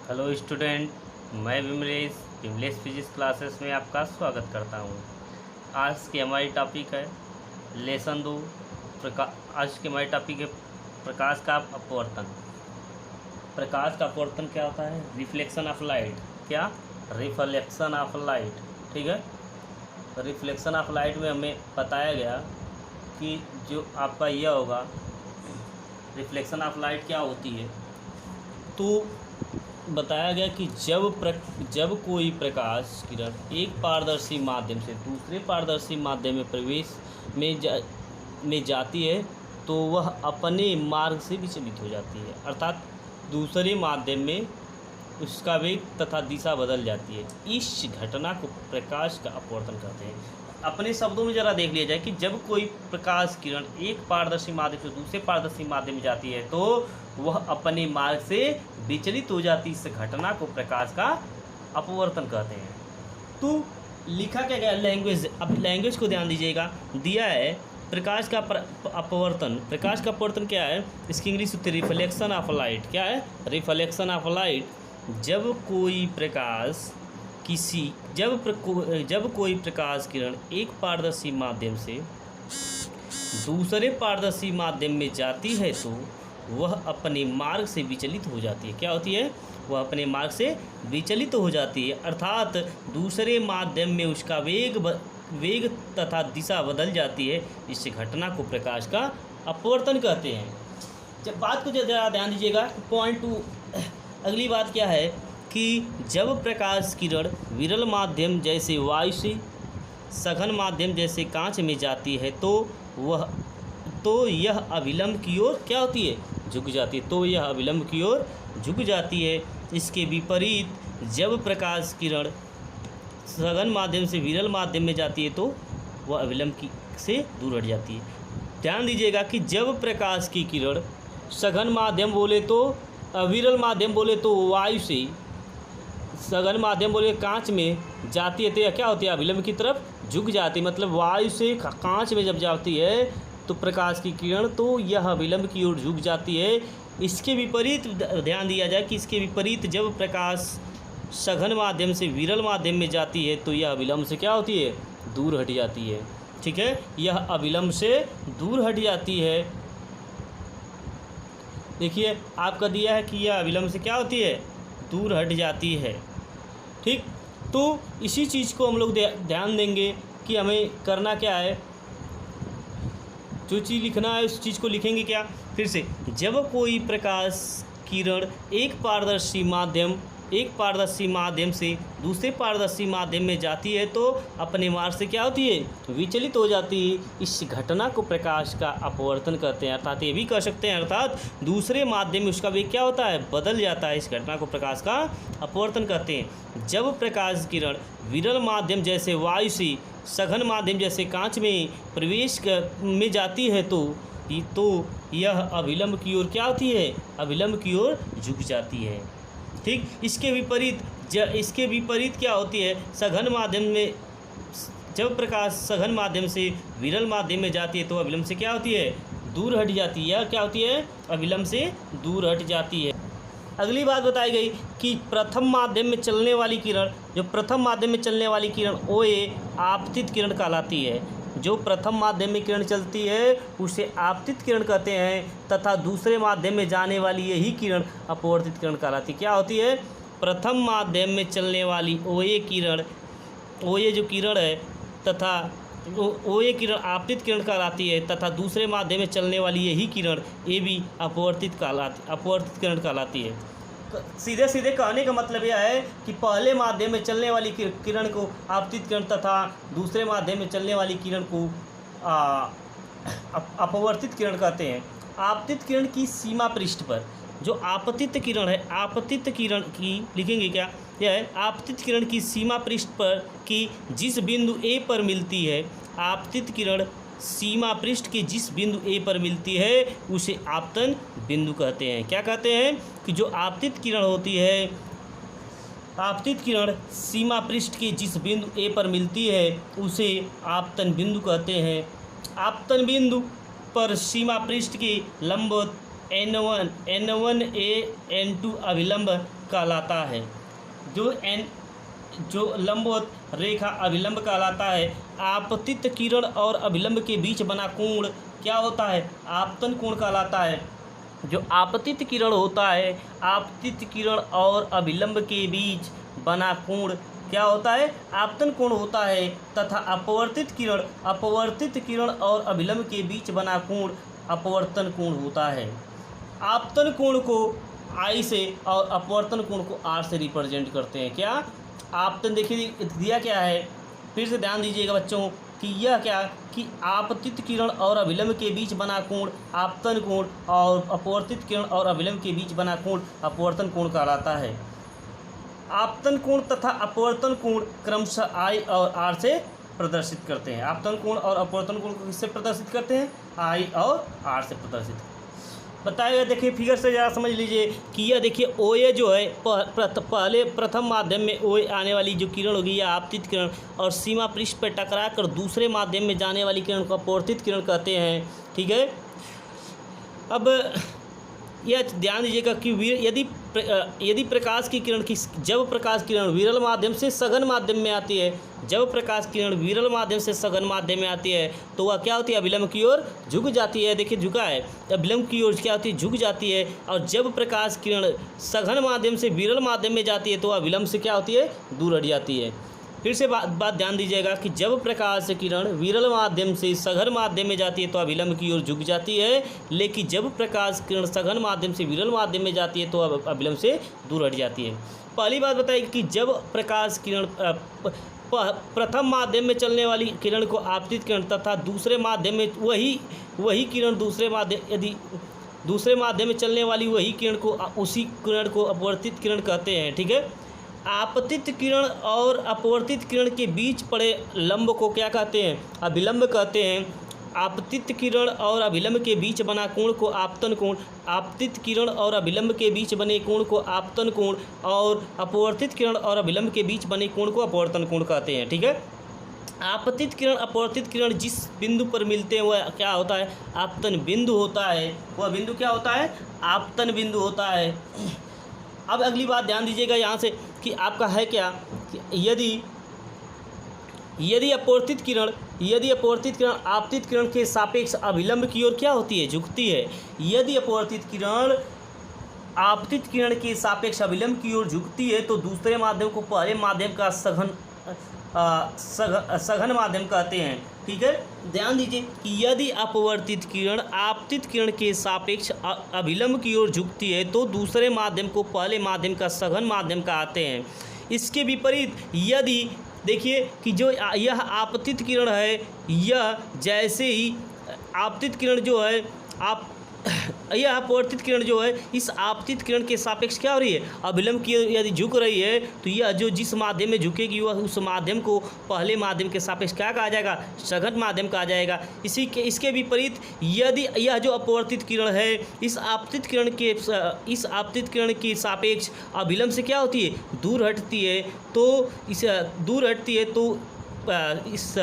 Hello student, मैं Vimlesh physics classes में आपका स्वागत करता हूँ। आज की हमारी टॉपिक है लेसन 2। आज की हमारी टॉपिक है प्रकाश का अपवर्तन। प्रकाश का अपवर्तन क्या होता है? Reflection of light. क्या? Reflection of light. ठीक है। रिफ्लेक्शन ऑफ लाइट में हमें बताया गया कि जो आपका यह होगा, रिफ्लेक्शन ऑफ लाइट क्या होती है। तो बताया गया कि जब कोई प्रकाश किरण एक पारदर्शी माध्यम से दूसरे पारदर्शी माध्यम में प्रवेश में जाती है तो वह अपने मार्ग से विचलित हो जाती है, अर्थात दूसरे माध्यम में उसका वेग तथा दिशा बदल जाती है। इस घटना को प्रकाश का अपवर्तन कहते हैं। अपने शब्दों में ज़रा देख लिया जाए कि जब कोई प्रकाश किरण एक पारदर्शी माध्यम से दूसरे पारदर्शी माध्यम में जाती है तो वह अपने मार्ग से विचलित हो जाती है। इस घटना को प्रकाश का अपवर्तन कहते हैं। तो लिखा क्या गया लैंग्वेज, अब लैंग्वेज को ध्यान दीजिएगा। दिया है प्रकाश का अपवर्तन। प्रकाश का अपवर्तन क्या है? इसकी इंग्लिश होती है रिफ्लेक्शन ऑफ लाइट। क्या है? Reflection of light. जब कोई प्रकाश किरण एक पारदर्शी माध्यम से दूसरे पारदर्शी माध्यम में जाती है तो वह अपने मार्ग से विचलित हो जाती है। क्या होती है? वह अपने मार्ग से विचलित हो जाती है, अर्थात दूसरे माध्यम में उसका वेग तथा दिशा बदल जाती है। इस घटना को प्रकाश का अपवर्तन कहते हैं। जब बात को ज़रा ध्यान दीजिएगा। पॉइंट 2, अगली बात क्या है कि जब प्रकाश किरण विरल माध्यम जैसे वायु से सघन माध्यम जैसे कांच में जाती है तो यह अविलंब की ओर क्या होती है? झुक जाती है। तो यह अविलंब की ओर झुक जाती है। इसके विपरीत जब प्रकाश किरण सघन माध्यम से विरल माध्यम में जाती है तो वह अविलंब से दूर हट जाती है। ध्यान दीजिएगा कि जब प्रकाश की किरण सघन माध्यम बोले तो विरल माध्यम बोले तो वायु से, सघन माध्यम बोले कांच में जाती है तो यह क्या होती है? अविलंब की तरफ झुक जाती है। मतलब वायु से कांच में जब जाती है तो प्रकाश की किरण तो यह अविलंब की ओर झुक जाती है। इसके विपरीत ध्यान दिया जाए कि इसके विपरीत जब प्रकाश सघन माध्यम से विरल माध्यम में जाती है तो यह अविलंब से क्या होती है? दूर हट जाती है। ठीक है, यह अविलंब से दूर हट जाती है। देखिए आपका दिया है कि यह अविलंब से क्या होती है? दूर हट जाती है। ठीक, तो इसी चीज़ को हम लोग ध्यान देंगे कि हमें करना क्या है। जो चीज़ लिखना है उस चीज़ को लिखेंगे क्या? फिर से, जब कोई प्रकाश किरण एक पारदर्शी माध्यम से दूसरे पारदर्शी माध्यम में जाती है तो अपने मार्ग से क्या होती है? विचलित हो जाती है। इस घटना को प्रकाश का अपवर्तन कहते हैं। अर्थात ये भी कह सकते हैं, अर्थात दूसरे माध्यम में उसका वेग क्या होता है? बदल जाता है। इस घटना को प्रकाश का अपवर्तन कहते हैं। जब प्रकाश किरण विरल माध्यम जैसे वायु से सघन माध्यम जैसे कांच में प्रवेश में जाती है तो यह अविलंब की ओर क्या होती है? अविलंब की ओर झुक जाती है। ठीक, इसके विपरीत क्या होती है? सघन माध्यम में जब प्रकाश सघन माध्यम से विरल माध्यम में जाती है तो अविलंब से क्या होती है? दूर हट जाती है। यह क्या होती है? अविलंब से दूर हट जाती है। अगली बात बताई गई कि प्रथम माध्यम में चलने वाली किरण OA आपतित किरण कहलाती है। जो प्रथम माध्यम में किरण चलती है उसे आपतित किरण कहते हैं तथा दूसरे माध्यम में जाने वाली यही किरण अपवर्तित किरण कहलाती है। क्या होती है? प्रथम माध्यम में चलने वाली OA जो किरण है तथा OA किरण आपतित किरण कहलाती है तथा दूसरे माध्यम में चलने वाली यही किरण AB अपवर्तित किरण कहलाती है। सीधे सीधे कहने का मतलब यह है कि पहले माध्यम में चलने वाली किरण को आपतित किरण तथा दूसरे माध्यम में चलने वाली किरण को अपवर्तित किरण कहते हैं। आपतित किरण की सीमा पृष्ठ पर जो आपतित किरण है, आपतित किरण की लिखेंगे क्या? यह है आपतित किरण की सीमा पृष्ठ पर की जिस बिंदु A पर मिलती है, आपतित किरण सीमा पृष्ठ के जिस बिंदु A पर मिलती है उसे आपतन बिंदु कहते हैं। क्या कहते हैं? कि जो आपतित किरण होती है, आपतित किरण सीमा पृष्ठ के जिस बिंदु A पर मिलती है उसे आपतन बिंदु कहते हैं। आपतन बिंदु पर सीमा पृष्ठ के लंबवत N1A N2 अभिलंब कहलाता है। जो लंबवत रेखा अभिलंब कहलाता है। आपतित किरण और अभिलंब के बीच बना कोण क्या होता है? आपतन कोण कहलाता है। जो आपतित किरण होता है, आपतित किरण और अभिलंब के बीच बना कोण क्या होता है? आपतन कोण होता है। तथा अपवर्तित किरण और अभिलंब के बीच बना कोण अपवर्तन कोण होता है। आपतन कोण को I से और अपवर्तन कोण को R से रिप्रेजेंट करते हैं। क्या? आपतन देखिए दिया क्या है, फिर से ध्यान दीजिएगा बच्चों कि यह क्या कि आपतित किरण और अभिलंब के बीच बना कोण आपतन कोण और अपवर्तित किरण और अभिलंब के बीच बना कोण अपवर्तन कोण कहलाता है। आपतन कोण तथा अपवर्तन कोण क्रमशः I और R से प्रदर्शित करते हैं। आपतन कोण और अपवर्तन कोण को किससे प्रदर्शित करते हैं? I और R से प्रदर्शित बताया गया। देखिए फिगर से ज़रा समझ लीजिए कि यह देखिए OA जो है प्रथम माध्यम में OA आने वाली जो किरण होगी यह आपतित किरण और सीमा पृष्ठ पर टकरा कर दूसरे माध्यम में जाने वाली किरण को अपवर्तित किरण कहते हैं। ठीक है। अब यह ध्यान दीजिएगा कि यदि प्रकाश की किरण जब प्रकाश किरण विरल माध्यम से सघन माध्यम में आती है, जब प्रकाश किरण विरल माध्यम से सघन माध्यम में आती है तो वह क्या होती है? अभिलंब की ओर झुक जाती है। देखिए झुका है, अभिलंब की ओर क्या होती है? झुक जाती है। और जब प्रकाश किरण सघन माध्यम से विरल माध्यम में जाती है तो अभिलंब से क्या होती है? दूर हट जाती है। फिर से बात ध्यान दीजिएगा कि जब प्रकाश किरण विरल माध्यम से सघन माध्यम में जाती है तो अभिलंब की ओर झुक जाती है, लेकिन जब प्रकाश किरण सघन माध्यम से विरल माध्यम में जाती है तो अभिलंब से दूर हट जाती है। पहली बात बताइए कि जब प्रकाश किरण प्रथम माध्यम में चलने वाली किरण को आपतित किरण तथा दूसरे माध्यम में वही किरण यदि दूसरे माध्यम में चलने वाली वही किरण को उसी किरण को अपवर्तित किरण कहते हैं। ठीक है। आपतित किरण और अपवर्तित किरण के बीच पड़े लंब को क्या कहते हैं? अभिलंब कहते हैं। आपतित किरण और अभिलंब के बीच बना कोण को आपतन कोण, आपतित किरण और अभिलंब के बीच बने कोण को आपतन कोण और अपवर्तित किरण और अभिलंब के बीच बने कोण को अपवर्तन कोण कहते हैं। ठीक है। आपतित किरण अपवर्तित किरण जिस बिंदु पर मिलते हैं वह क्या होता है? आपतन बिंदु होता है। वह बिंदु क्या होता है? आपतन बिंदु होता है। अब अगली बात ध्यान दीजिएगा यहाँ से कि आपका है क्या कि यदि अपवर्तित किरण आपतित किरण के सापेक्ष अभिलंब की ओर क्या होती है? झुकती है। यदि अपवर्तित किरण आपतित किरण के सापेक्ष अभिलंब की ओर झुकती है तो दूसरे माध्यम को पहले माध्यम का सघन माध्यम कहते हैं। ठीक है। ध्यान दीजिए कि यदि अपवर्तित किरण आपतित किरण के सापेक्ष अभिलंब की ओर झुकती है तो दूसरे माध्यम को पहले माध्यम का सघन माध्यम कहते हैं। इसके विपरीत यदि देखिए कि जो यह आपतित किरण है, यह जैसे ही आपतित किरण जो है यह अपवर्तित किरण जो है इस आपतित किरण के सापेक्ष क्या हो रही है? अभिलंब की यदि झुक रही है तो यह जो जिस माध्यम में झुकेगी वह उस माध्यम को पहले माध्यम के सापेक्ष क्या कहा जाएगा? सघन माध्यम कहा जाएगा। इसके विपरीत यदि यह जो अपवर्तित किरण है इस आपतित किरण के सापेक्ष अभिलंब से क्या होती है? दूर हटती है। तो इस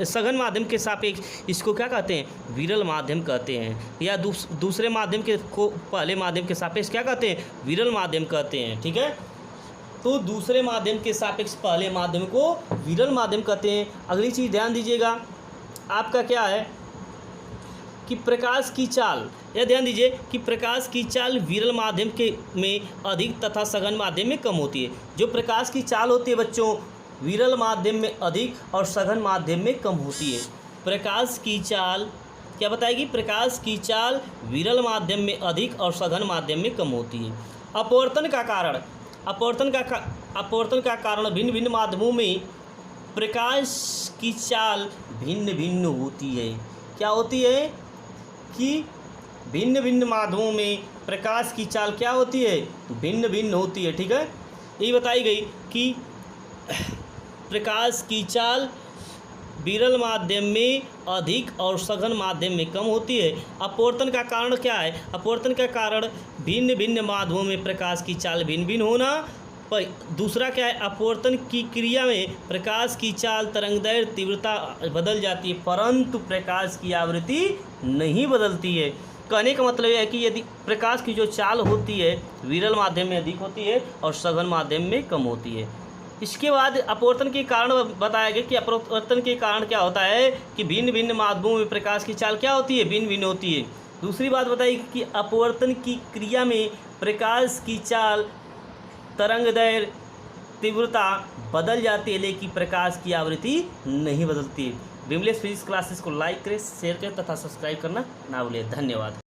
सघन माध्यम के सापेक्ष इसको क्या कहते हैं? विरल माध्यम कहते हैं। या दूसरे माध्यम को पहले माध्यम के सापेक्ष क्या कहते हैं? विरल माध्यम कहते हैं। ठीक है। तो दूसरे माध्यम के सापेक्ष पहले माध्यम को विरल माध्यम कहते हैं। अगली चीज़ ध्यान दीजिएगा, आपका क्या है कि प्रकाश की चाल, यह ध्यान दीजिए कि प्रकाश की चाल विरल माध्यम में अधिक तथा सघन माध्यम में कम होती है। जो प्रकाश की चाल होती है बच्चों विरल माध्यम में अधिक और सघन माध्यम में कम होती है। प्रकाश की चाल क्या बताएगी? प्रकाश की चाल विरल माध्यम में अधिक और सघन माध्यम में कम होती है। अपवर्तन का कारण भिन्न भिन्न माध्यमों में प्रकाश की चाल भिन्न भिन्न होती है। क्या होती है कि भिन्न भिन्न माध्यमों में प्रकाश की चाल क्या होती है? भिन्न भिन्न होती है। ठीक है। ये बताई गई कि प्रकाश की चाल विरल माध्यम में अधिक और सघन माध्यम में कम होती है। अपवर्तन का कारण क्या है? अपवर्तन का कारण भिन्न भिन्न माध्यमों में प्रकाश की चाल भिन्न भिन्न होना। पर दूसरा क्या है? अपवर्तन की क्रिया में प्रकाश की चाल तरंगदैर्घ्य तीव्रता बदल जाती है परंतु प्रकाश की आवृत्ति नहीं बदलती है। कहने का मतलब यह है कि यदि प्रकाश की जो चाल होती है विरल माध्यम में अधिक होती है और सघन माध्यम में कम होती है। इसके बाद अपवर्तन के कारण बताया गया कि अपवर्तन के कारण क्या होता है कि भिन्न भिन्न माध्यमों में प्रकाश की चाल क्या होती है, भिन्न भिन्न होती है। दूसरी बात बताई कि अपवर्तन की क्रिया में प्रकाश की चाल, तरंगदैर्घ्य, तीव्रता बदल जाती है लेकिन प्रकाश की आवृत्ति नहीं बदलती है। विमलेश फिजिक्स क्लासेस को लाइक करें, शेयर करें तथा सब्सक्राइब करना ना भूलें। धन्यवाद।